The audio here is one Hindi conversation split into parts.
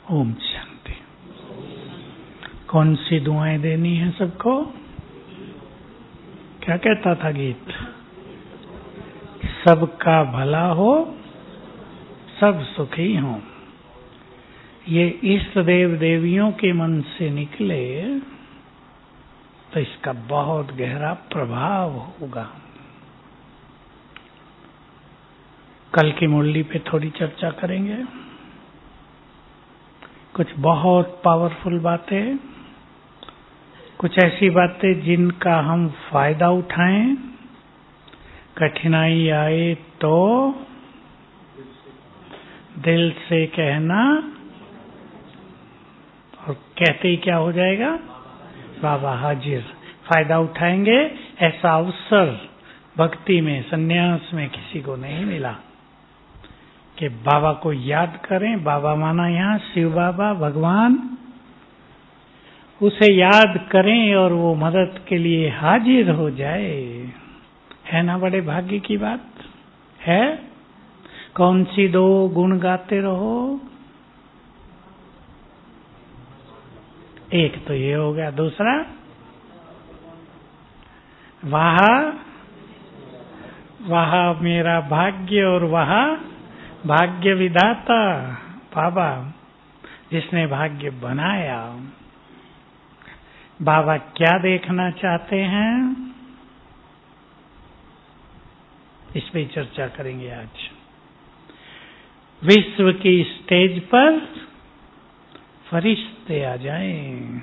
ओम शांति। कौन सी दुआएं देनी है सबको? क्या कहता था गीत? सबका भला हो, सब सुखी हो। ये इष्ट देव देवियों के मन से निकले तो इसका बहुत गहरा प्रभाव होगा। कल की मुरली पे थोड़ी चर्चा करेंगे। कुछ बहुत पावरफुल बातें, कुछ ऐसी बातें जिनका हम फायदा उठाएं। कठिनाई आए तो दिल से कहना, और कहते ही क्या हो जाएगा? बाबा हाजिर। फायदा उठाएंगे। ऐसा अवसर भक्ति में, संन्यास में किसी को नहीं मिला कि बाबा को याद करें। बाबा माना यहाँ शिव बाबा भगवान, उसे याद करें और वो मदद के लिए हाजिर हो जाए। है ना बड़े भाग्य की बात है? कौन सी दो गुण गाते रहो? एक तो ये हो गया। दूसरा, वाह वाह मेरा भाग्य और वाह भाग्य विधाता बाबा, जिसने भाग्य बनाया। बाबा क्या देखना चाहते हैं, इस पे चर्चा करेंगे आज। विश्व की स्टेज पर फरिश्ते आ जाएं,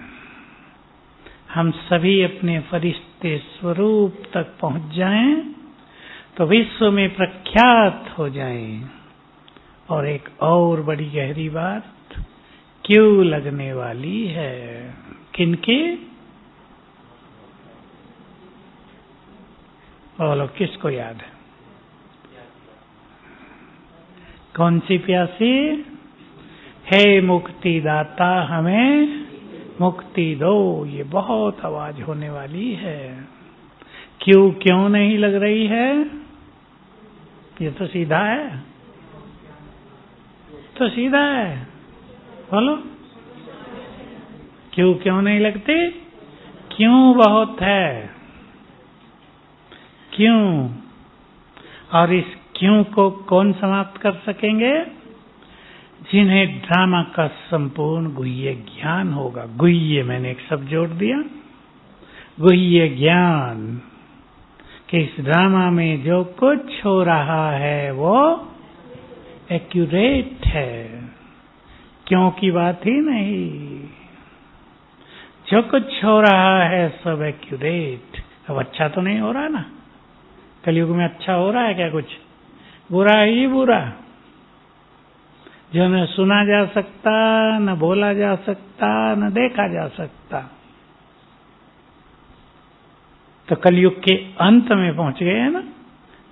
हम सभी अपने फरिश्ते स्वरूप तक पहुंच जाएं तो विश्व में प्रख्यात हो जाएं। और एक और बड़ी गहरी बात क्यों लगने वाली है? किनकी? बोलो, किसको याद है? कौन सी प्यासी? हे मुक्ति दाता हमें मुक्ति दो। ये बहुत आवाज होने वाली है। क्यों नहीं लग रही है? ये तो सीधा है, तो सीधा है। बोलो, क्यों नहीं लगती? क्यों बहुत है। क्यों? और इस क्यों को कौन समाप्त कर सकेंगे? जिन्हें ड्रामा का संपूर्ण गुह्य ज्ञान होगा। गुह्य, मैंने एक शब्द जोड़ दिया, गुह्य ज्ञान, कि इस ड्रामा में जो कुछ हो रहा है वो एक्यूरेट है। क्यों की बात ही नहीं, जो कुछ हो रहा है सब एक्यूरेट। अब अच्छा तो नहीं हो रहा ना? कलयुग में अच्छा हो रहा है क्या? कुछ बुरा ही बुरा, जो न सुना जा सकता, न बोला जा सकता, न देखा जा सकता। तो कलयुग के अंत में पहुंच गए हैं ना।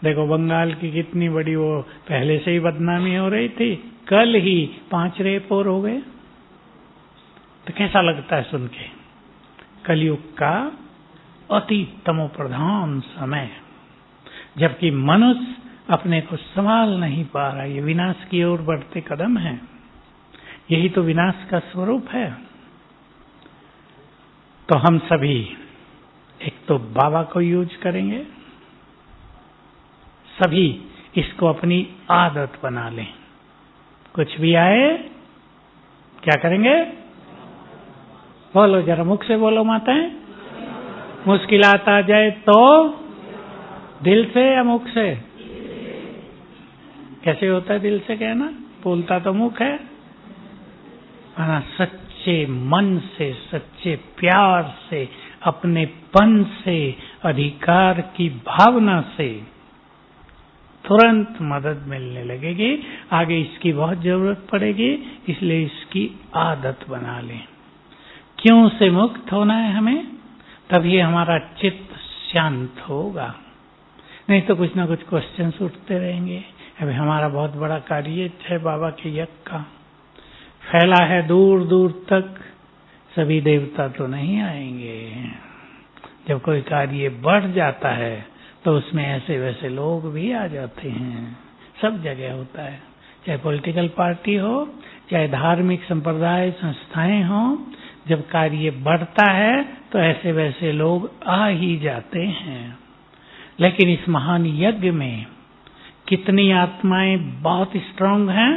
देखो बंगाल की कितनी बड़ी वो पहले से ही बदनामी हो रही थी, कल ही 5 रेप और हो गए। तो कैसा लगता है सुन के? कलयुग का अति तमो प्रधान समय, जबकि मनुष्य अपने को संभाल नहीं पा रहा। ये विनाश की ओर बढ़ते कदम हैं। यही तो विनाश का स्वरूप है। तो हम सभी एक तो बाबा को यूज करेंगे, सभी इसको अपनी आदत बना लें। कुछ भी आए क्या करेंगे? बोलो जरा, मुख से बोलो माताएं। मुश्किलात आ जाए तो दिल से या मुख से? कैसे होता है दिल से कहना? बोलता तो मुख है। सच्चे मन से, सच्चे प्यार से, अपनेपन से, अधिकार की भावना से तुरंत मदद मिलने लगेगी। आगे इसकी बहुत जरूरत पड़ेगी, इसलिए इसकी आदत बना लें। क्यों से मुक्त होना है हमें, तभी हमारा चित्त शांत होगा। नहीं तो कुछ ना कुछ क्वेश्चंस उठते रहेंगे। अभी हमारा बहुत बड़ा कार्य है बाबा के यज्ञ का, फैला है दूर दूर तक। सभी देवता तो नहीं आएंगे। जब कोई कार्य बढ़ जाता है तो उसमें ऐसे वैसे लोग भी आ जाते हैं। सब जगह होता है। चाहे पॉलिटिकल पार्टी हो, चाहे धार्मिक संप्रदाय संस्थाएं हों, जब कार्य बढ़ता है तो ऐसे वैसे लोग आ ही जाते हैं। लेकिन इस महान यज्ञ में कितनी आत्माएं बहुत स्ट्रांग हैं,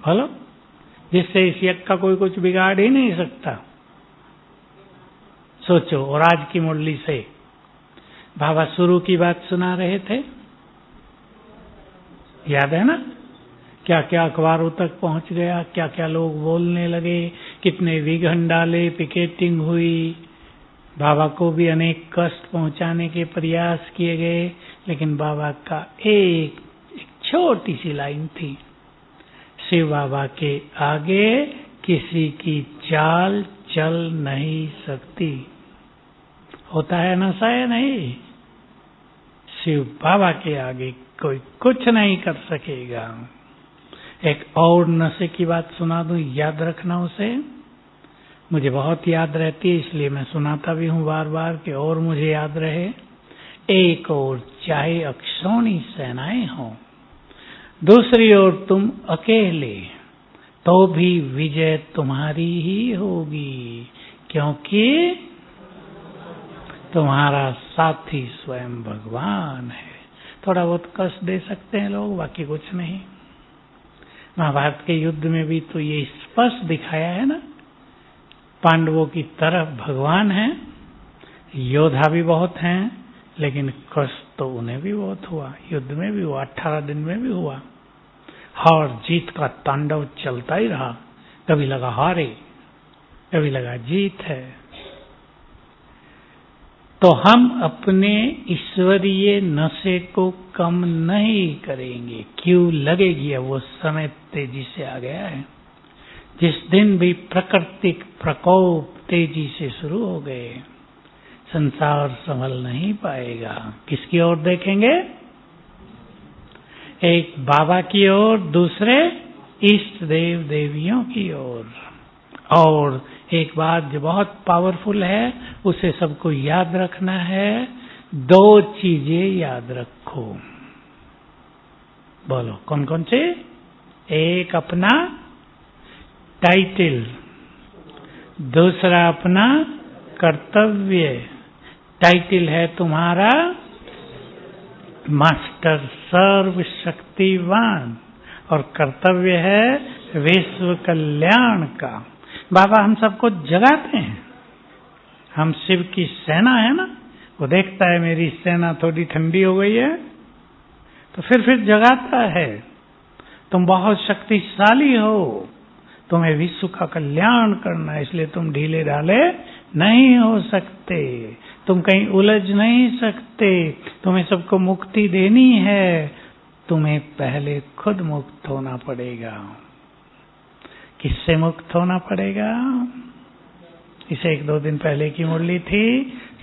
बोलो, जिससे इस यज्ञ का कोई कुछ बिगाड़ ही नहीं सकता। सोचो। और आज की मुरली से बाबा शुरू की बात सुना रहे थे, याद है ना? क्या क्या अखबारों तक पहुंच गया, क्या क्या लोग बोलने लगे, कितने विघन डाले, पिकेटिंग हुई, बाबा को भी अनेक कष्ट पहुंचाने के प्रयास किए गए। लेकिन बाबा का एक छोटी सी लाइन थी, शिव बाबा के आगे किसी की चाल चल नहीं सकती। होता है नशा या नहीं? शिव बाबा के आगे कोई कुछ नहीं कर सकेगा। एक और नशे की बात सुना दूं, याद रखना उसे, मुझे बहुत याद रहती है इसलिए मैं सुनाता भी हूं बार बार कि और मुझे याद रहे। एक ओर चाहे अक्षौणी सेनाएं हों, दूसरी ओर तुम अकेले, तो भी विजय तुम्हारी ही होगी, क्योंकि तुम्हारा साथी स्वयं भगवान है। थोड़ा बहुत कष्ट दे सकते हैं लोग, बाकी कुछ नहीं। महाभारत के युद्ध में भी तो ये स्पष्ट दिखाया है ना, पांडवों की तरफ भगवान है, योद्धा भी बहुत हैं, लेकिन कष्ट तो उन्हें भी बहुत हुआ, युद्ध में भी हुआ, 18 दिन में भी हुआ। हार जीत का तांडव चलता ही रहा, कभी लगा हारे, कभी लगा जीत है। तो हम अपने ईश्वरीय नशे को कम नहीं करेंगे। क्यों लगेगी? अब वो समय तेजी से आ गया है। जिस दिन भी प्राकृतिक प्रकोप तेजी से शुरू हो गए, संसार संभल नहीं पाएगा। किसकी ओर देखेंगे? एक बाबा की ओर, दूसरे इष्ट देव देवियों की ओर। और एक बात जो बहुत पावरफुल है, उसे सबको याद रखना है। 2 चीजें याद रखो। बोलो कौन कौन से? एक अपना टाइटल, दूसरा अपना कर्तव्य। टाइटल है तुम्हारा मास्टर सर्वशक्तिवान, और कर्तव्य है विश्व कल्याण का। बाबा हम सबको जगाते हैं। हम शिव की सेना है ना, वो देखता है मेरी सेना थोड़ी ठंडी हो गई है तो फिर जगाता है। तुम बहुत शक्तिशाली हो, तुम्हें विश्व का कल्याण करना है, इसलिए तुम ढीले ढाले नहीं हो सकते, तुम कहीं उलझ नहीं सकते, तुम्हें सबको मुक्ति देनी है, तुम्हें पहले खुद मुक्त होना पड़ेगा। किससे मुक्त होना पड़ेगा? इसे 1-2 दिन पहले की मुरली थी,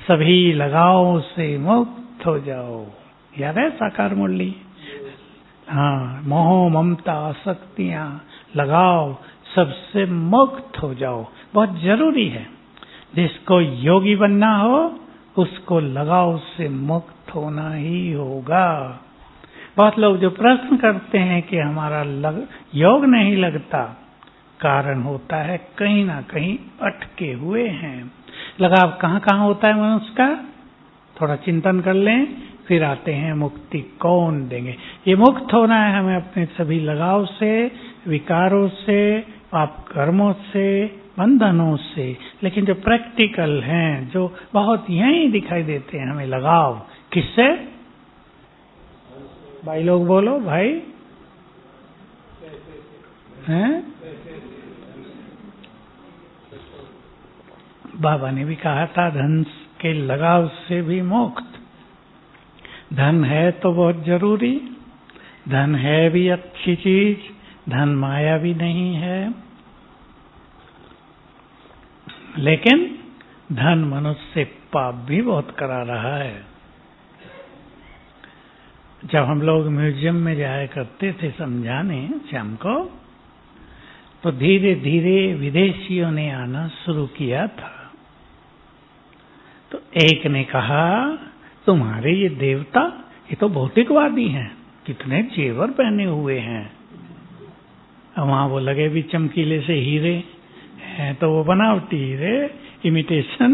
सभी लगाव से मुक्त हो जाओ। याद है साकार मुरली? हाँ, मोह ममता आसक्तियां लगाव सबसे मुक्त हो जाओ, बहुत जरूरी है। जिसको योगी बनना हो उसको लगाव से मुक्त होना ही होगा। बहुत लोग जो प्रश्न करते हैं कि हमारा योग नहीं लगता, कारण होता है कहीं ना कहीं अटके हुए हैं। लगाव कहाँ कहाँ होता है मनुष्य का? थोड़ा चिंतन कर लें, फिर आते हैं मुक्ति कौन देंगे। ये मुक्त होना है हमें अपने सभी लगाव से, विकारों से, पाप कर्मों से, बंधनों से। लेकिन जो प्रैक्टिकल हैं, जो बहुत यहीं दिखाई देते हैं हमें लगाव, किससे? भाई लोग बोलो भाई, हैं? बाबा ने भी कहा था धन के लगाव से भी मुक्त। धन है तो बहुत जरूरी, धन है भी अच्छी चीज, धन माया भी नहीं है, लेकिन धन मनुष्य से पाप भी बहुत करा रहा है। जब हम लोग म्यूजियम में जाया करते थे समझाने श्याम को, तो धीरे धीरे विदेशियों ने आना शुरू किया था। तो एक ने कहा, तुम्हारे ये देवता ये तो भौतिकवादी हैं, कितने जेवर पहने हुए हैं, वहां वो लगे भी चमकीले से हीरे हैं, तो वो बनावटी हीरे, इमिटेशन,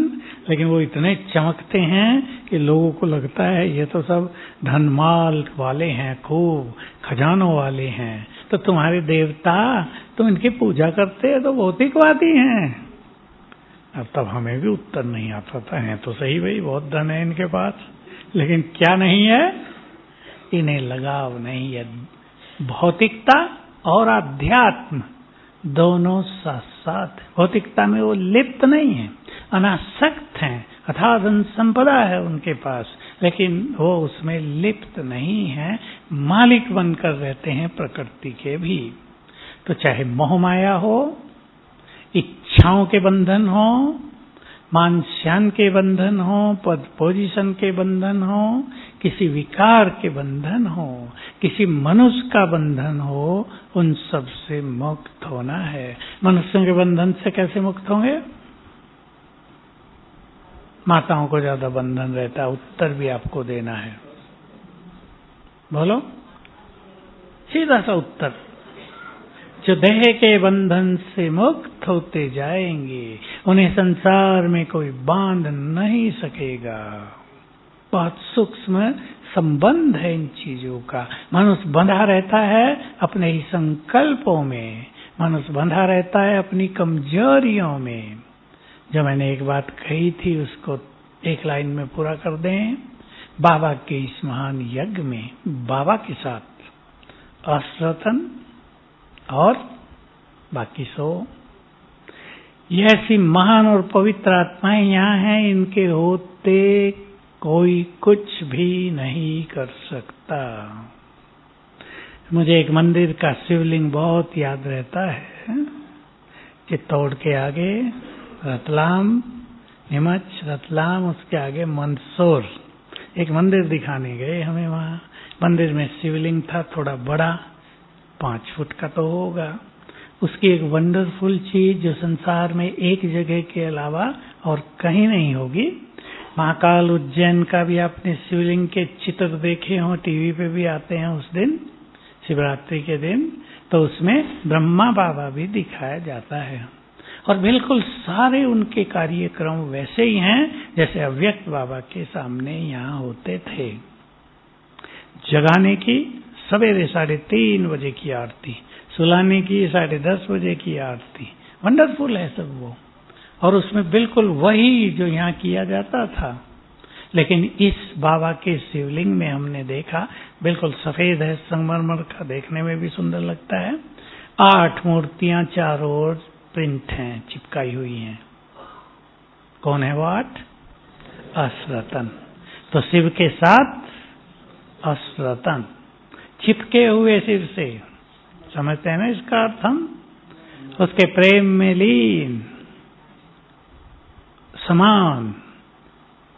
लेकिन वो इतने चमकते हैं कि लोगों को लगता है ये तो सब धनमाल वाले हैं, खूब खजानों वाले हैं। तो तुम्हारे देवता, तुम इनकी पूजा करते हैं तो भौतिकवादी हैं। अब तब हमें भी उत्तर नहीं आता था, है तो सही भाई, बहुत धन है इनके पास, लेकिन क्या नहीं है, इन्हें लगाव नहीं है। भौतिकता और अध्यात्म दोनों साथ साथ, भौतिकता में वो लिप्त नहीं है, अनासक्त हैं, अथाह धन संपदा है उनके पास, लेकिन वो उसमें लिप्त नहीं है, मालिक बनकर रहते हैं प्रकृति के भी। तो चाहे मोह माया हो, इच्छाओं के बंधन हो, मान शान के बंधन हो, पद पोजीशन के बंधन हो, किसी विकार के बंधन हो, किसी मनुष्य का बंधन हो, उन सब से मुक्त होना है। मनुष्यों के बंधन से कैसे मुक्त होंगे? माताओं को ज्यादा बंधन रहता है, उत्तर भी आपको देना है, बोलो सीधा सा उत्तर। जो देह के बंधन से मुक्त होते जाएंगे, उन्हें संसार में कोई बांध नहीं सकेगा। बहुत सूक्ष्म संबंध है इन चीजों का। मनुष्य बंधा रहता है अपने ही संकल्पों में, मनुष्य बंधा रहता है अपनी कमजोरियों में। जो मैंने एक बात कही थी उसको एक लाइन में पूरा कर दें। बाबा के इस महान यज्ञ में बाबा के साथ अश्रतन और बाकी सो, ये ऐसी महान और पवित्र आत्माएं यहाँ हैं, इनके होते कोई कुछ भी नहीं कर सकता। मुझे एक मंदिर का शिवलिंग बहुत याद रहता है, चित्तौड़ के आगे रतलाम, नीमच रतलाम, उसके आगे मंदसौर, एक मंदिर दिखाने गए हमें। वहाँ मंदिर में शिवलिंग था, थोड़ा बड़ा, 5 फुट का तो होगा। उसकी एक वंडरफुल चीज जो संसार में एक जगह के अलावा और कहीं नहीं होगी, महाकाल उज्जैन का भी आपने शिवलिंग के चित्र देखे हों, टीवी पे भी आते हैं उस दिन, शिवरात्रि के दिन, तो उसमें ब्रह्मा बाबा भी दिखाया जाता है। और बिल्कुल सारे उनके कार्यक्रम वैसे ही हैं जैसे अव्यक्त बाबा के सामने यहाँ होते थे। जगाने की सवेरे 3:30 बजे की आरती, सुलाने की 10:30 बजे की आरती, वंडरफुल है सब वो। और उसमें बिल्कुल वही जो यहाँ किया जाता था, लेकिन इस बाबा के शिवलिंग में हमने देखा बिल्कुल सफेद है, संगमरमर का, देखने में भी सुंदर लगता है। 8 मूर्तियां चारों ओर प्रिंट हैं, चिपकाई हुई हैं। कौन है वो 8? अश्रतन। तो शिव के साथ अश्रतन, चिपके हुए शिव से, समझते हैं ना इसका अर्थ हम? उसके प्रेम में लीन, समान,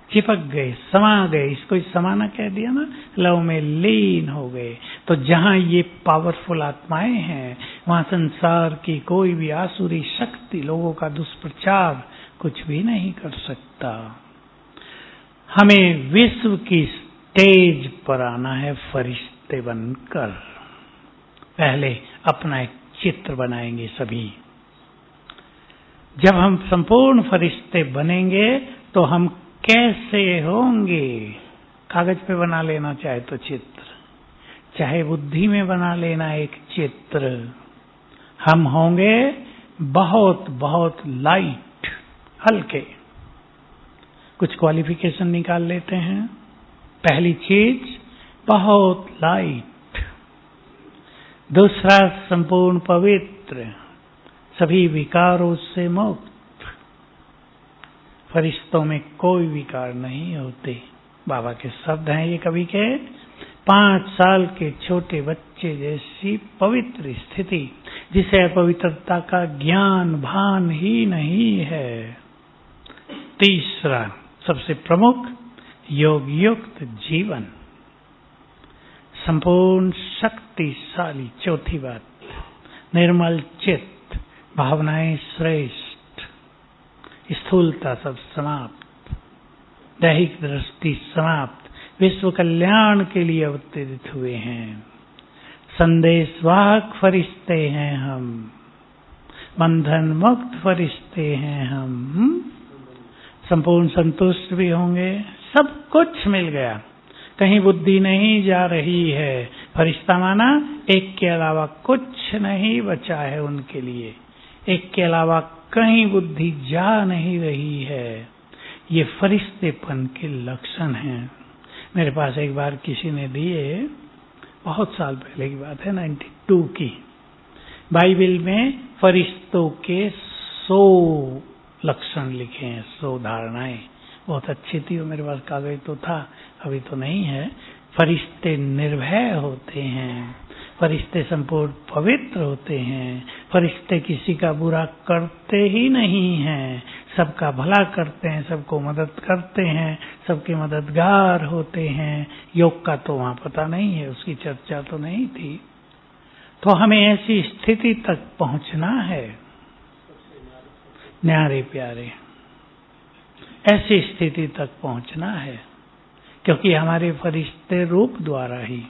चिपक गए, समा गए, इसको समाना कह दिया ना, लव में लीन हो गए। तो जहां ये पावरफुल आत्माएं हैं, वहां संसार की कोई भी आसुरी शक्ति, लोगों का दुष्प्रचार कुछ भी नहीं कर सकता। हमें विश्व की स्टेज पर आना है फरिश्ते बनकर। पहले अपना एक चित्र बनाएंगे सभी। जब हम संपूर्ण फरिश्ते बनेंगे तो हम कैसे होंगे? कागज पे बना लेना चाहे तो चित्र, चाहे बुद्धि में बना लेना एक चित्र। हम होंगे बहुत बहुत लाइट, हल्के। कुछ क्वालिफिकेशन निकाल लेते हैं। पहली चीज बहुत लाइट, दूसरा संपूर्ण पवित्र, सभी विकारों से मुक्त। फरिश्तों में कोई विकार नहीं होते। बाबा के शब्द हैं ये कवि के। 5 साल के छोटे बच्चे जैसी पवित्र स्थिति, जिसे अपवित्रता का ज्ञान भान ही नहीं है। तीसरा सबसे प्रमुख, योग युक्त जीवन, संपूर्ण शक्तिशाली। चौथी बात, निर्मल चित्त, भावनाएं श्रेष्ठ, स्थूलता सब समाप्त, दैहिक दृष्टि समाप्त, विश्व कल्याण के लिए अवतरित हुए हैं। संदेशवाहक फरिश्ते हैं हम, बंधन मुक्त फरिश्ते हैं हम, संपूर्ण संतुष्ट भी होंगे। सब कुछ मिल गया, कहीं बुद्धि नहीं जा रही है। फरिश्ता माना एक के अलावा कुछ नहीं बचा है उनके लिए, एक के अलावा कहीं बुद्धि जा नहीं रही है। ये फरिश्तेपन के लक्षण हैं। मेरे पास एक बार किसी ने दिए, बहुत साल पहले की बात है, 92 की, बाइबल में फरिश्तों के 100 लक्षण लिखे हैं, 100 धारणाएं। बहुत अच्छी थी वो, मेरे पास कागज तो था, अभी तो नहीं है। फरिश्ते निर्भय होते हैं, फरिश्ते संपूर्ण पवित्र होते हैं, फरिश्ते किसी का बुरा करते ही नहीं हैं, सबका भला करते हैं, सबको मदद करते हैं, सबके मददगार होते हैं। योग का तो वहां पता नहीं है, उसकी चर्चा तो नहीं थी। तो हमें ऐसी स्थिति तक पहुंचना है न्यारे प्यारे, ऐसी स्थिति तक पहुंचना है, क्योंकि हमारे फरिश्ते रूप द्वारा ही।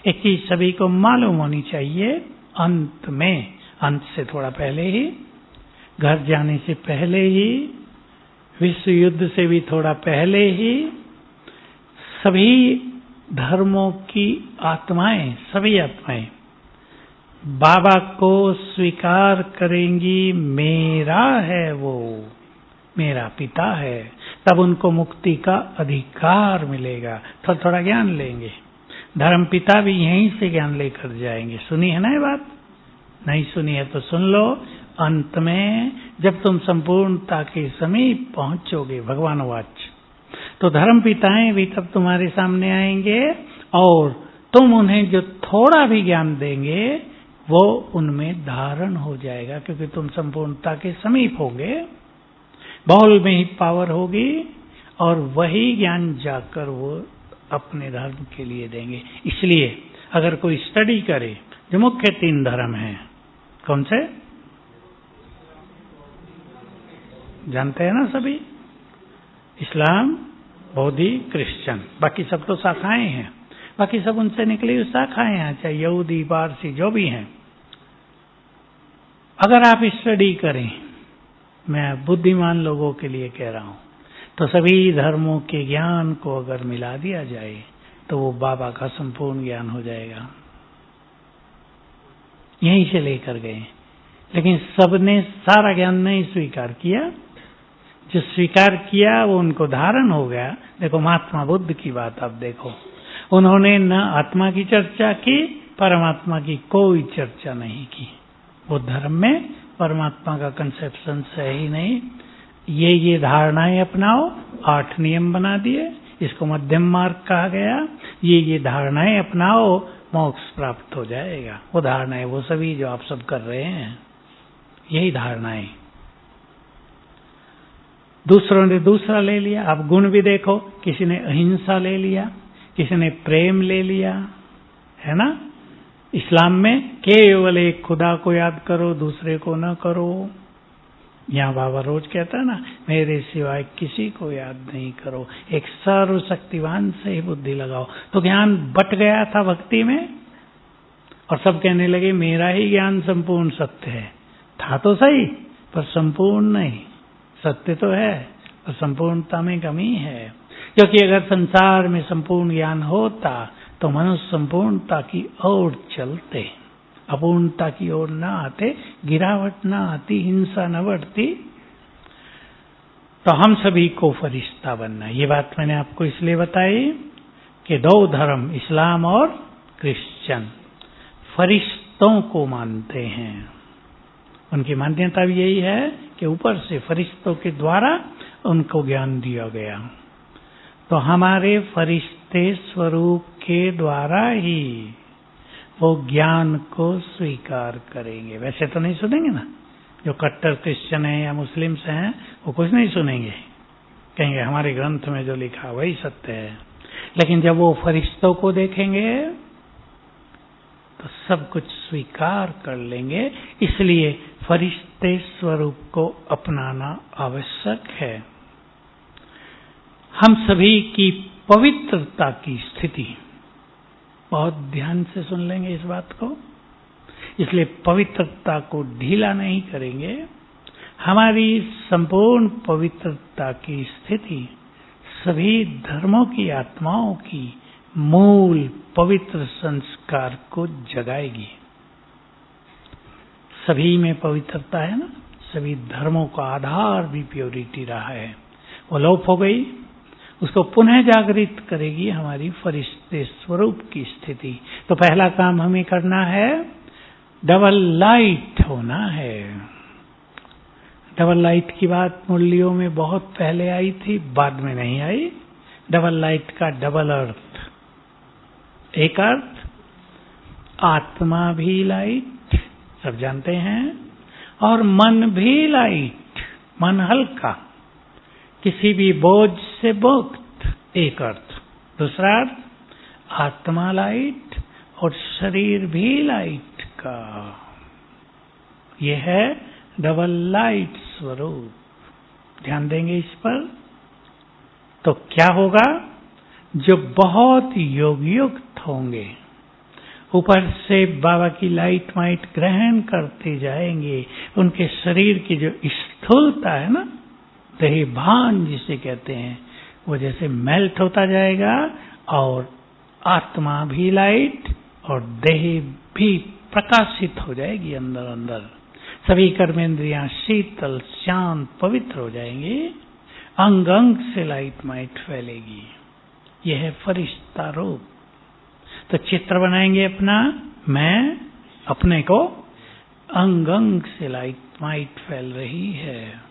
एक चीज सभी को मालूम होनी चाहिए, अंत में, अंत से थोड़ा पहले ही, घर जाने से पहले ही, विश्व युद्ध से भी थोड़ा पहले ही, सभी धर्मों की आत्माएं, सभी आत्माएं बाबा को स्वीकार करेंगी, मेरा है वो, मेरा पिता है। तब उनको मुक्ति का अधिकार मिलेगा। थोड़ा थोड़ा ज्ञान लेंगे, धर्म पिता भी यहीं से ज्ञान लेकर जाएंगे। सुनी है ना ये बात? नहीं सुनी है तो सुन लो। अंत में जब तुम संपूर्णता के समीप पहुंचोगे, भगवान वाच, तो धर्म पिताएं भी तब तुम्हारे सामने आएंगे और तुम उन्हें जो थोड़ा भी ज्ञान देंगे वो उनमें धारण हो जाएगा, क्योंकि तुम संपूर्णता के समीप होगे। बाउल में ही पावर होगी और वही ज्ञान जाकर वो अपने धर्म के लिए देंगे। इसलिए अगर कोई स्टडी करे, जो मुख्य 3 धर्म हैं, कौन से जानते हैं ना सभी? इस्लाम, बौद्धि, क्रिश्चियन, बाकी सब तो शाखाएं हैं, बाकी सब उनसे निकली हुई शाखाएं हैं, चाहे यहूदी, पारसी, जो भी हैं। अगर आप स्टडी करें, मैं बुद्धिमान लोगों के लिए कह रहा हूं, तो सभी धर्मों के ज्ञान को अगर मिला दिया जाए तो वो बाबा का संपूर्ण ज्ञान हो जाएगा। यहीं से लेकर गए, लेकिन सबने सारा ज्ञान नहीं स्वीकार किया। जो स्वीकार किया वो उनको धारण हो गया। देखो महात्मा बुद्ध की बात आप देखो, उन्होंने न आत्मा की चर्चा की, परमात्मा की कोई चर्चा नहीं की। वो धर्म में परमात्मा का कंसेप्शन है ही नहीं। ये धारणाएं अपनाओ, 8 नियम बना दिए, इसको मध्यम मार्ग कहा गया। ये धारणाएं अपनाओ, मोक्ष प्राप्त हो जाएगा। वो धारणाएं वो सभी जो आप सब कर रहे हैं, यही धारणाएं। दूसरों ने दूसरा ले लिया। आप गुण भी देखो, किसी ने अहिंसा ले लिया, किसी ने प्रेम ले लिया, है ना? इस्लाम में केवल एक खुदा को याद करो, दूसरे को न करो। यहाँ बाबा रोज कहता है ना, मेरे सिवाय किसी को याद नहीं करो, एक सर्वशक्तिवान से ही बुद्धि लगाओ। तो ज्ञान बट गया था भक्ति में और सब कहने लगे मेरा ही ज्ञान संपूर्ण सत्य है। था तो सही, पर संपूर्ण नहीं। सत्य तो है पर संपूर्णता में कमी है। क्योंकि अगर संसार में संपूर्ण ज्ञान होता तो मनुष्य संपूर्णता की ओर चलते, अपूर्णता की ओर न आते, गिरावट न आती, हिंसा न बढ़ती। तो हम सभी को फरिश्ता बनना है। ये बात मैंने आपको इसलिए बताई कि 2 धर्म, इस्लाम और क्रिश्चियन, फरिश्तों को मानते हैं। उनकी मान्यता भी यही है कि ऊपर से फरिश्तों के द्वारा उनको ज्ञान दिया गया। तो हमारे फरिश्ते स्वरूप के द्वारा ही वो ज्ञान को स्वीकार करेंगे। वैसे तो नहीं सुनेंगे ना, जो कट्टर क्रिश्चियन है या मुस्लिम्स हैं वो कुछ नहीं सुनेंगे, कहेंगे हमारे ग्रंथ में जो लिखा वही सत्य है। लेकिन जब वो फरिश्तों को देखेंगे तो सब कुछ स्वीकार कर लेंगे। इसलिए फरिश्ते स्वरूप को अपनाना आवश्यक है। हम सभी की पवित्रता की स्थिति। बहुत ध्यान से सुन लेंगे इस बात को, इसलिए पवित्रता को ढीला नहीं करेंगे। हमारी संपूर्ण पवित्रता की स्थिति सभी धर्मों की आत्माओं की मूल पवित्र संस्कार को जगाएगी। सभी में पवित्रता है ना, सभी धर्मों का आधार भी प्योरिटी रहा है, वो लोप हो गई, उसको पुनः जागृत करेगी हमारी फरिश्ते स्वरूप की स्थिति। तो पहला काम हमें करना है, डबल लाइट होना है। डबल लाइट की बात मुरलियों में बहुत पहले आई थी, बाद में नहीं आई। डबल लाइट का डबल अर्थ, एक अर्थ आत्मा भी लाइट, सब जानते हैं, और मन भी लाइट, मन हल्का, किसी भी बोझ से मुक्त, एक अर्थ। दूसरा अर्थ आत्मा लाइट और शरीर भी लाइट का, यह है डबल लाइट स्वरूप। ध्यान देंगे इस पर, तो क्या होगा, जो बहुत योगयुक्त होंगे, ऊपर से बाबा की लाइट माइट ग्रहण करते जाएंगे, उनके शरीर की जो स्थूलता है ना, देहभान जिसे कहते हैं, वो जैसे मेल्ट होता जाएगा और आत्मा भी लाइट और देह भी प्रकाशित हो जाएगी अंदर अंदर। सभी कर्मेंद्रियां शीतल शांत पवित्र हो जाएंगी, अंग अंग से लाइट माइट फैलेगी। यह है फरिश्ता रूप। तो चित्र बनाएंगे अपना, मैं अपने को, अंग अंग से लाइट माइट फैल रही है,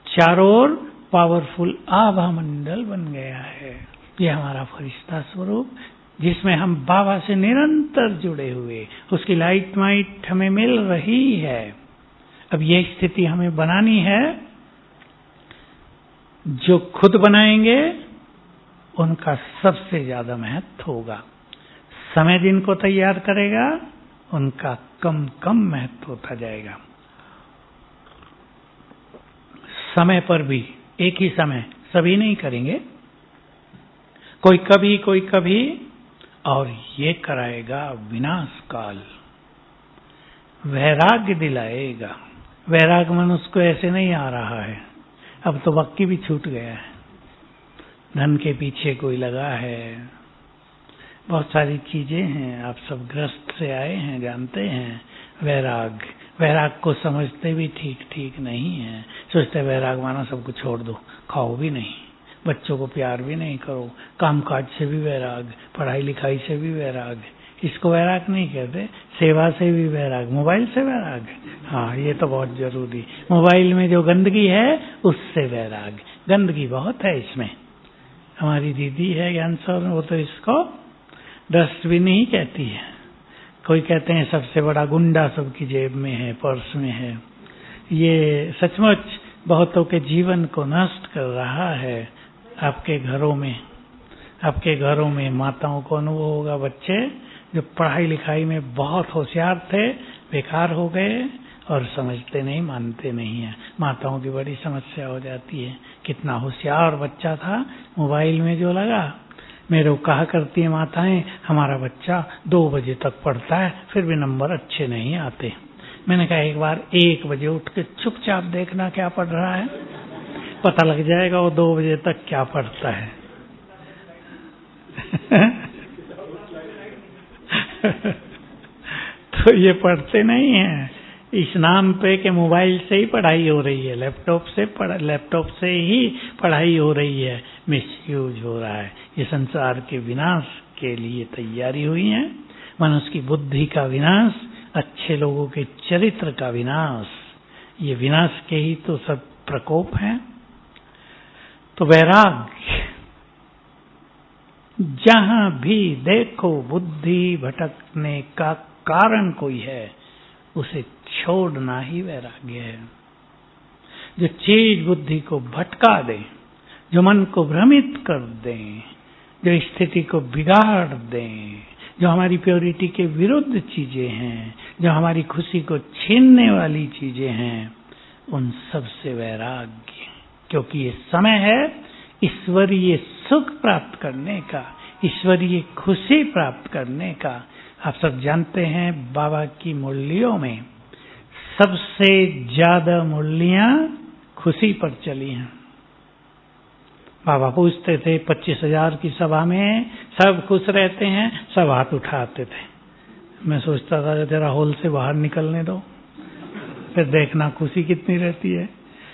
चारों ओर पावरफुल आभा मंडल बन गया है। यह हमारा फरिश्ता स्वरूप, जिसमें हम बाबा से निरंतर जुड़े हुए, उसकी लाइट माइट हमें मिल रही है। अब यह स्थिति हमें बनानी है। जो खुद बनाएंगे उनका सबसे ज्यादा महत्व होगा, समय जिनको तैयार करेगा उनका कम कम महत्व होता जाएगा। समय पर भी एक ही समय सभी नहीं करेंगे, कोई कभी कोई कभी, और ये कराएगा विनाश काल, वैराग्य दिलाएगा। वैराग्य मनुष्य को ऐसे नहीं आ रहा है, अब तो वक्की भी छूट गया है, धन के पीछे कोई लगा है, बहुत सारी चीजें हैं, आप सब ग्रस्त से आए हैं, जानते हैं। वैराग को समझते भी ठीक ठीक नहीं है, सोचते वैराग माना सबको छोड़ दो, खाओ भी नहीं, बच्चों को प्यार भी नहीं करो, कामकाज से भी वैराग, पढ़ाई लिखाई से भी वैराग। इसको वैराग नहीं कहते, सेवा से भी वैराग, मोबाइल से वैराग, हाँ ये तो बहुत जरूरी। मोबाइल में जो गंदगी है उससे वैराग, गंदगी बहुत है इसमें। हमारी दीदी है ज्ञान सर, वो तो इसको डस्टबिन ही कहती है। कोई कहते हैं सबसे बड़ा गुंडा सबकी जेब में है, पर्स में है। ये सचमुच बहुतों के जीवन को नष्ट कर रहा है। आपके घरों में माताओं को अनुभव होगा, बच्चे जो पढ़ाई लिखाई में बहुत होशियार थे बेकार हो गए और समझते नहीं, मानते नहीं है। माताओं की बड़ी समस्या हो जाती है, कितना होशियार बच्चा था, मोबाइल में जो लगा। मेरे को कहा करती है माताएं, हमारा बच्चा 2 बजे तक पढ़ता है फिर भी नंबर अच्छे नहीं आते। मैंने कहा एक बार 1 बजे उठ के चुपचाप देखना क्या पढ़ रहा है, पता लग जाएगा वो 2 बजे तक क्या पढ़ता है। तो ये पढ़ते नहीं है, इस नाम पे कि मोबाइल से ही पढ़ाई हो रही है, लैपटॉप से ही पढ़ाई हो रही है, मिसयूज हो रहा है। ये संसार के विनाश के लिए तैयारी हुई है, मनुष्य की बुद्धि का विनाश, अच्छे लोगों के चरित्र का विनाश, ये विनाश के ही तो सब प्रकोप हैं। तो वैराग्य, जहां भी देखो बुद्धि भटकने का कारण कोई है, उसे छोड़ना ही वैराग्य है। जो चीज बुद्धि को भटका दे, जो मन को भ्रमित कर दे, जो स्थिति को बिगाड़ दे, जो हमारी प्योरिटी के विरुद्ध चीजें हैं, जो हमारी खुशी को छीनने वाली चीजें हैं, उन सब से वैराग्य। क्योंकि ये समय है ईश्वरीय सुख प्राप्त करने का, ईश्वरीय खुशी प्राप्त करने का। आप सब जानते हैं बाबा की मुरलियों में सबसे ज्यादा मुरलियां खुशी पर चली हैं। बाबा पूछते थे 25,000 की सभा में सब खुश रहते हैं, सब हाथ उठाते थे। मैं सोचता था जरा हॉल से बाहर निकलने दो, फिर देखना खुशी कितनी रहती है।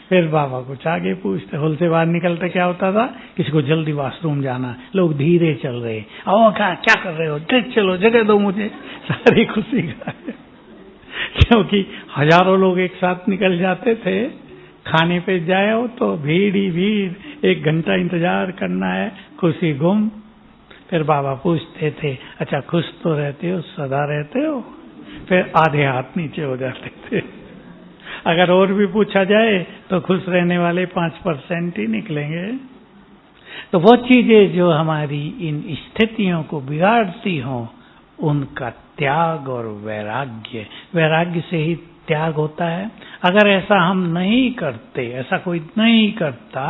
फिर बाबा कुछ आगे पूछते, हॉल से बाहर निकलते क्या होता था, किसी को जल्दी वॉशरूम जाना, लोग धीरे चल रहे, आओ क्या कर रहे हो, तेज चलो, जगह दो मुझे, सारी खुशी का। क्योंकि हजारों लोग एक साथ निकल जाते थे। खाने पे जाओ तो भीड़ ही भीड़, 1 घंटा इंतजार करना है, खुशी गुम। फिर बाबा पूछते थे, अच्छा खुश तो रहते हो, सदा रहते हो? फिर आधे हाथ नीचे हो जाते थे। अगर और भी पूछा जाए तो खुश रहने वाले 5% ही निकलेंगे। तो वो चीजें जो हमारी इन स्थितियों को बिगाड़ती हों, उनका त्याग और वैराग्य, वैराग्य से ही त्याग होता है। अगर ऐसा हम नहीं करते, ऐसा कोई नहीं करता,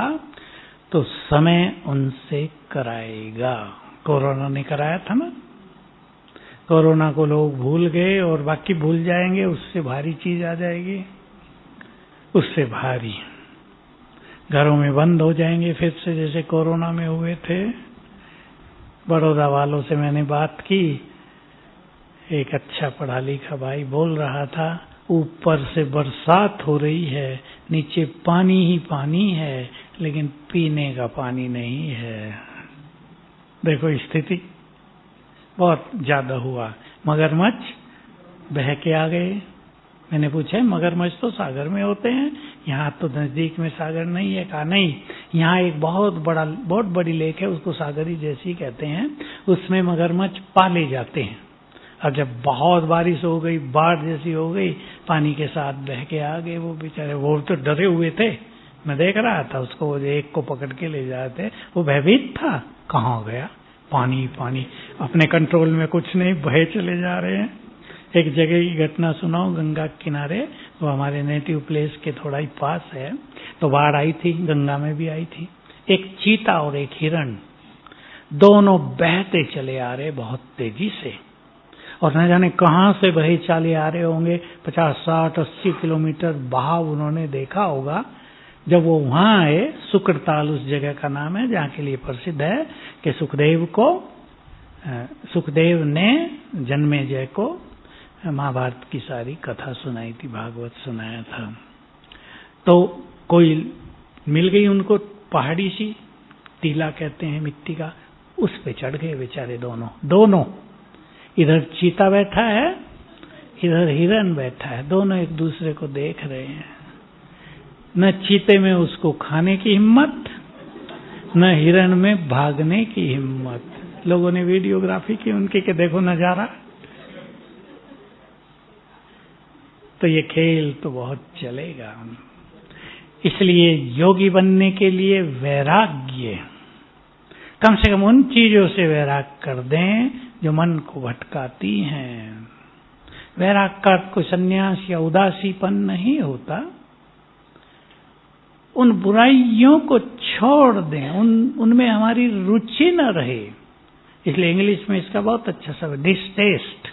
तो समय उनसे कराएगा। कोरोना ने कराया था ना, कोरोना को लोग भूल गए और बाकी भूल जाएंगे, उससे भारी चीज आ जाएगी, उससे भारी। घरों में बंद हो जाएंगे फिर से, जैसे कोरोना में हुए थे। बड़ौदा वालों से मैंने बात की, एक अच्छा पढ़ा लिखा भाई बोल रहा था, ऊपर से बरसात हो रही है, नीचे पानी ही पानी है, लेकिन पीने का पानी नहीं है। देखो स्थिति बहुत ज्यादा हुआ। मगरमच्छ बह के आ गए। मैंने पूछा मगरमच्छ तो सागर में होते हैं, यहाँ तो नजदीक में सागर नहीं है। कहा नहीं, यहाँ एक बहुत बड़ी लेक है, उसको सागरी जैसी कहते हैं, उसमें मगरमच्छ पाले जाते हैं। अब जब बहुत बारिश हो गई, बाढ़ जैसी हो गई, पानी के साथ बह के आ गए वो बेचारे। वो तो डरे हुए थे, मैं देख रहा था उसको, वो एक को पकड़ के ले जाते, वो भयभीत था, कहाँ गया, पानी पानी, अपने कंट्रोल में कुछ नहीं, बहे चले जा रहे हैं। एक जगह की घटना सुनाओ, गंगा के किनारे, वो हमारे नेटिव प्लेस के थोड़ा ही पास है, तो बाढ़ आई थी, गंगा में भी आई थी। एक चीता और एक हिरण दोनों बहते चले आ रहे बहुत तेजी से, और न जाने कहां से बहे चले आ रहे होंगे, 50, 60, 80 किलोमीटर बहाव उन्होंने देखा होगा। जब वो वहां आए, शुक्रताल उस जगह का नाम है, जहाँ के लिए प्रसिद्ध है कि सुखदेव ने जन्मेजय को महाभारत की सारी कथा सुनाई थी, भागवत सुनाया था। तो कोई मिल गई उनको पहाड़ी सी, टीला कहते हैं मिट्टी का, उस पे चढ़ गए बेचारे दोनों। इधर चीता बैठा है, इधर हिरण बैठा है, दोनों एक दूसरे को देख रहे हैं। न चीते में उसको खाने की हिम्मत, न हिरण में भागने की हिम्मत। लोगों ने वीडियोग्राफी की उनके, के देखो नजारा। तो ये खेल तो बहुत चलेगा। इसलिए योगी बनने के लिए वैराग्य, कम से कम उन चीजों से वैराग कर दें जो मन को भटकाती हैं। वैराग का कोई संन्यास या उदासीपन नहीं होता। उन बुराइयों को छोड़ दें, उनमें हमारी रुचि न रहे। इसलिए इंग्लिश में इसका बहुत अच्छा शब्द डिस्टेस्ट।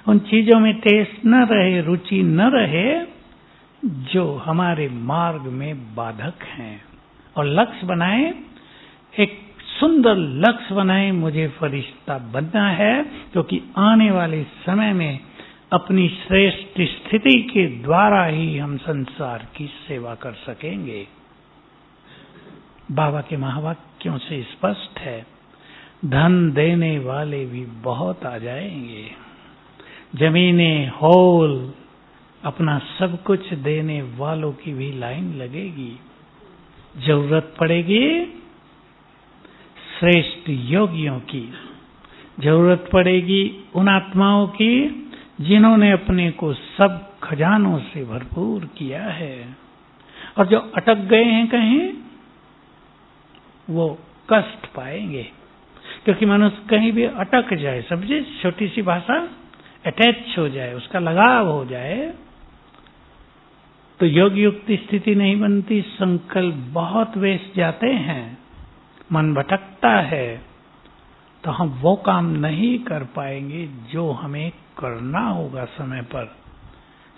उन चीजों में टेस्ट न रहे, रुचि न रहे जो हमारे मार्ग में बाधक हैं। और लक्ष्य बनाए, एक सुंदर लक्ष्य बनाए, मुझे फरिश्ता बनना है, क्योंकि आने वाले समय में अपनी श्रेष्ठ स्थिति के द्वारा ही हम संसार की सेवा कर सकेंगे। बाबा के महावाक्यों से स्पष्ट है, धन देने वाले भी बहुत आ जाएंगे, जमीनें होल, अपना सब कुछ देने वालों की भी लाइन लगेगी। जरूरत पड़ेगी श्रेष्ठ योगियों की, जरूरत पड़ेगी उन आत्माओं की जिन्होंने अपने को सब खजानों से भरपूर किया है, और जो अटक गए हैं कहीं, वो कष्ट पाएंगे। क्योंकि मनुष्य कहीं भी अटक जाए, समझे, छोटी सी भाषा, अटैच हो जाए, उसका लगाव हो जाए, तो योग युक्त स्थिति नहीं बनती। संकल्प बहुत वेस्ट जाते हैं। मन भटकता है तो हम वो काम नहीं कर पाएंगे जो हमें करना होगा समय पर।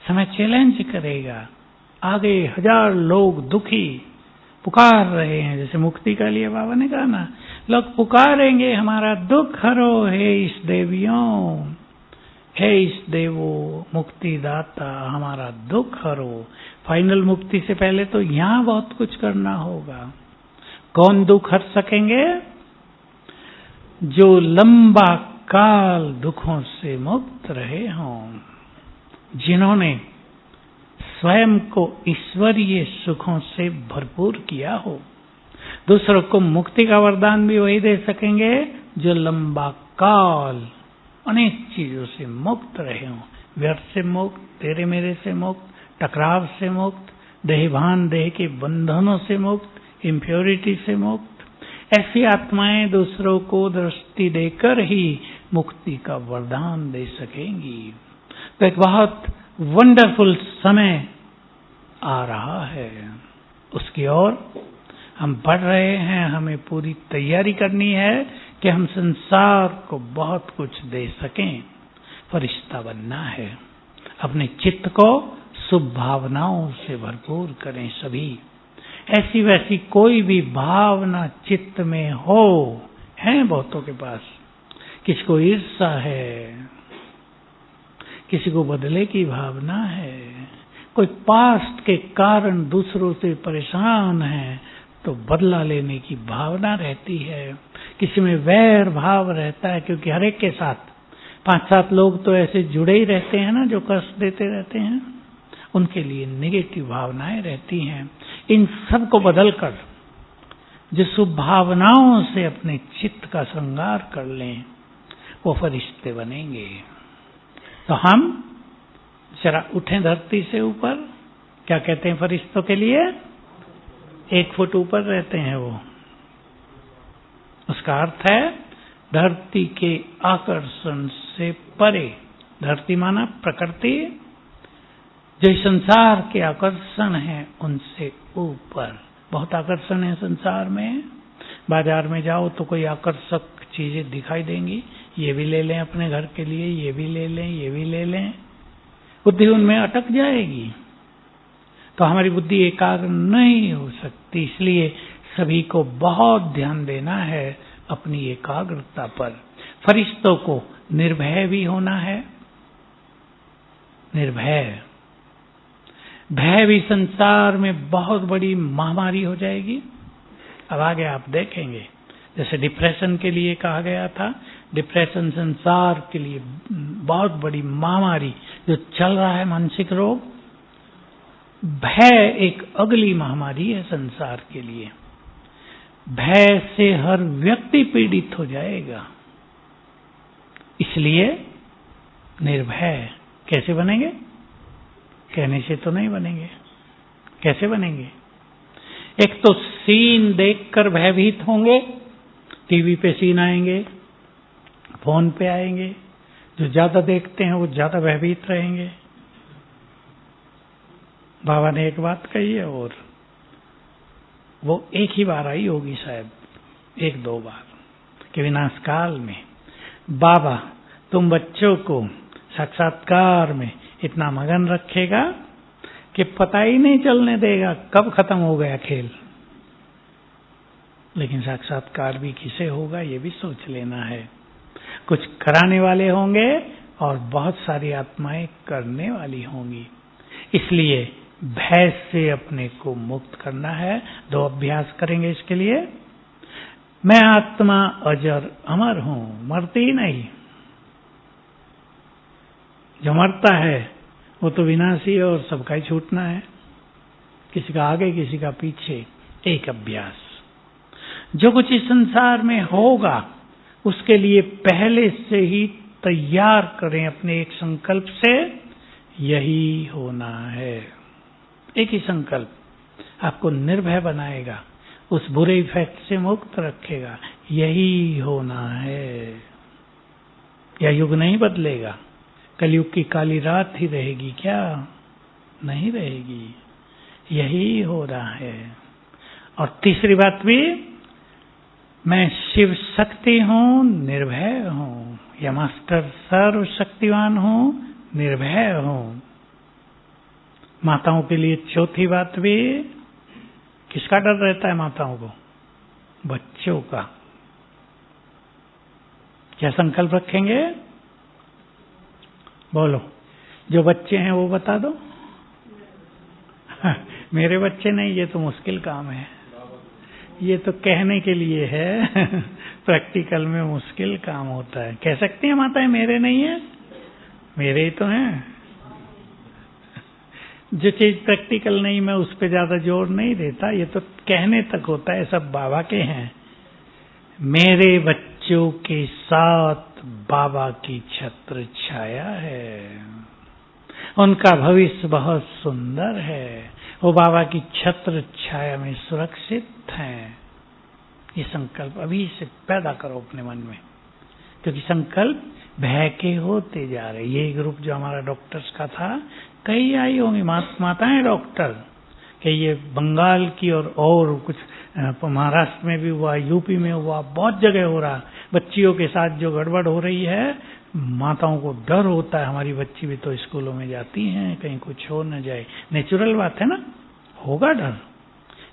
समय चैलेंज करेगा। आगे 1000 लोग दुखी पुकार रहे हैं, जैसे मुक्ति का लिए बाबा ने कहा ना, लोग पुकारेंगे हमारा दुख हरो हे इस देवियों, हे इस देवो मुक्ति दाता हमारा दुख हरो। फाइनल मुक्ति से पहले तो यहां बहुत कुछ करना होगा। कौन दुख हर सकेंगे? जो लंबा काल दुखों से मुक्त रहे हों, जिन्होंने स्वयं को ईश्वरीय सुखों से भरपूर किया हो। दूसरों को मुक्ति का वरदान भी वही दे सकेंगे जो लंबा काल अनेक चीजों से मुक्त रहे हों। व्यर्थ से मुक्त, तेरे मेरे से मुक्त, टकराव से मुक्त, देहभान देह के बंधनों से मुक्त, इम्प्योरिटी से मुक्त। ऐसी आत्माएं दूसरों को दृष्टि देकर ही मुक्ति का वरदान दे सकेंगी। तो एक बहुत वंडरफुल समय आ रहा है, उसकी ओर हम बढ़ रहे हैं। हमें पूरी तैयारी करनी है कि हम संसार को बहुत कुछ दे सकें। फरिश्ता बनना है। अपने चित्त को शुभ भावनाओं से भरपूर करें। सभी ऐसी वैसी कोई भी भावना चित्त में हो, है बहुतों के पास। किसी को ईर्ष्या है, किसी को बदले की भावना है, कोई पास्ट के कारण दूसरों से परेशान है तो बदला लेने की भावना रहती है। किसी में वैर भाव रहता है, क्योंकि हर एक के साथ 5-7 लोग तो ऐसे जुड़े ही रहते हैं ना, जो कष्ट देते रहते हैं। उनके लिए नेगेटिव भावनाएं रहती हैं। इन सब को बदलकर जो शुभ भावनाओं से अपने चित्त का श्रृंगार कर लें, वो फरिश्ते बनेंगे। तो हम जरा उठें धरती से ऊपर। क्या कहते हैं फरिश्तों के लिए? 1 फुट ऊपर रहते हैं वो। उसका अर्थ है धरती के आकर्षण से परे। धरती माना प्रकृति, जो संसार के आकर्षण है उनसे ऊपर। बहुत आकर्षण है संसार में। बाजार में जाओ तो कोई आकर्षक चीजें दिखाई देंगी, ये भी ले लें अपने घर के लिए, ये भी ले लें, ये भी ले लें। बुद्धि उनमें अटक जाएगी, तो हमारी बुद्धि एकाग्र नहीं हो सकती। इसलिए सभी को बहुत ध्यान देना है अपनी एकाग्रता पर। फरिश्तों को निर्भय भी होना है। निर्भय, भय भी संसार में बहुत बड़ी महामारी हो जाएगी। अब आगे आप देखेंगे, जैसे डिप्रेशन के लिए कहा गया था, डिप्रेशन संसार के लिए बहुत बड़ी महामारी जो चल रहा है, मानसिक रोग। भय एक अगली महामारी है संसार के लिए। भय से हर व्यक्ति पीड़ित हो जाएगा। इसलिए निर्भय कैसे बनेंगे? कहने से तो नहीं बनेंगे। कैसे बनेंगे? एक तो सीन देखकर भयभीत होंगे। टीवी पे सीन आएंगे, फोन पे आएंगे। जो ज्यादा देखते हैं वो ज्यादा भयभीत रहेंगे। बाबा ने एक बात कही है, और वो एक ही बार आई होगी शायद, 1-2 बार, कि विनाश काल में बाबा तुम बच्चों को साक्षात्कार में इतना मगन रखेगा कि पता ही नहीं चलने देगा कब खत्म हो गया खेल। लेकिन साक्षात्कार भी किसे होगा ये भी सोच लेना है। कुछ कराने वाले होंगे और बहुत सारी आत्माएं करने वाली होंगी। इसलिए भय से अपने को मुक्त करना है। 2 अभ्यास करेंगे इसके लिए। मैं आत्मा अजर अमर हूं, मरती ही नहीं। जो मरता है वो तो विनाशी है और सबका ही छूटना है, किसी का आगे किसी का पीछे। एक अभ्यास, जो कुछ इस संसार में होगा उसके लिए पहले से ही तैयार करें अपने एक संकल्प से, यही होना है। एक ही संकल्प आपको निर्भय बनाएगा, उस बुरे इफेक्ट से मुक्त रखेगा। यही होना है। यह युग नहीं बदलेगा। कलयुग की काली रात ही रहेगी क्या? नहीं रहेगी। यही हो रहा है। और तीसरी बात भी, मैं शिव शक्ति हूं, निर्भय हूं, या मास्टर सर्व शक्तिवान हूं, निर्भय हूं। माताओं के लिए चौथी बात भी, किसका डर रहता है माताओं को? बच्चों का। क्या संकल्प रखेंगे? बोलो, जो बच्चे हैं वो बता दो। मेरे बच्चे नहीं, ये तो मुश्किल काम है, ये तो कहने के लिए है। प्रैक्टिकल में मुश्किल काम होता है। कह सकती हैं माताएं मेरे नहीं है, मेरे ही तो हैं। जो चीज प्रैक्टिकल नहीं, मैं उस पर ज्यादा जोर नहीं देता, ये तो कहने तक होता है, सब बाबा के हैं। मेरे बच्चों के साथ बाबा की छत्र छाया है, उनका भविष्य बहुत सुंदर है, वो बाबा की छत्र छाया में सुरक्षित हैं। ये संकल्प अभी से पैदा करो अपने मन में, क्योंकि संकल्प भय के होते जा रहे। ये ग्रुप जो हमारा डॉक्टर्स का था, कई आई होंगी माताएं डॉक्टर, कि ये बंगाल की और कुछ महाराष्ट्र में भी हुआ, यूपी में हुआ, बहुत जगह हो रहा। बच्चियों के साथ जो गड़बड़ हो रही है, माताओं को डर होता है, हमारी बच्ची भी तो स्कूलों में जाती हैं, कहीं कुछ हो न जाए। नेचुरल बात है ना, होगा डर।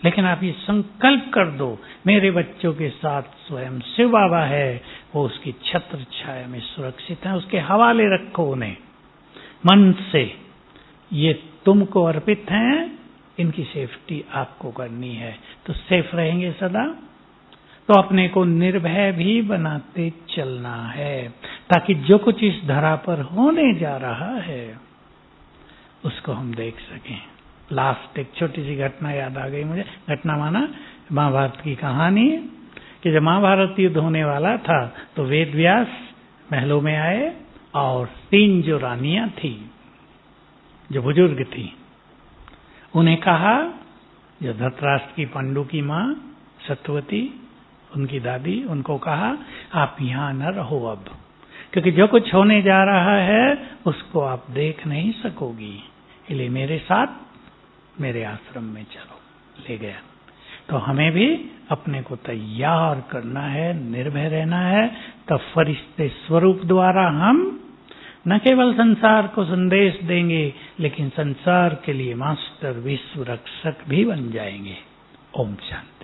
लेकिन आप ये संकल्प कर दो, मेरे बच्चों के साथ स्वयं शिव बाबा है, वो उसकी छत्र छाया में सुरक्षित है, उसके हवाले रखो उन्हें मन से। ये तुमको अर्पित हैं, इनकी सेफ्टी आपको करनी है, तो सेफ रहेंगे सदा। तो अपने को निर्भय भी बनाते चलना है, ताकि जो कुछ इस धरा पर होने जा रहा है उसको हम देख सकें। लास्ट एक छोटी सी घटना याद आ गई मुझे। घटना माना महाभारत की कहानी, कि जब महाभारत युद्ध होने वाला था तो वेद व्यास महलों में आए, और 3 जो रानियां थी, जो बुजुर्ग थी, उन्हें कहा, जो धृतराष्ट्र की पांडु की मां सत्यवती, उनकी दादी, उनको कहा आप यहां न रहो अब, क्योंकि जो कुछ होने जा रहा है उसको आप देख नहीं सकोगी, इसलिए मेरे साथ मेरे आश्रम में चलो। ले गया। तो हमें भी अपने को तैयार करना है, निर्भय रहना है, तब फरिश्ते स्वरूप द्वारा हम न केवल संसार को संदेश देंगे, लेकिन संसार के लिए मास्टर विश्व रक्षक भी बन जाएंगे। ओम शांति।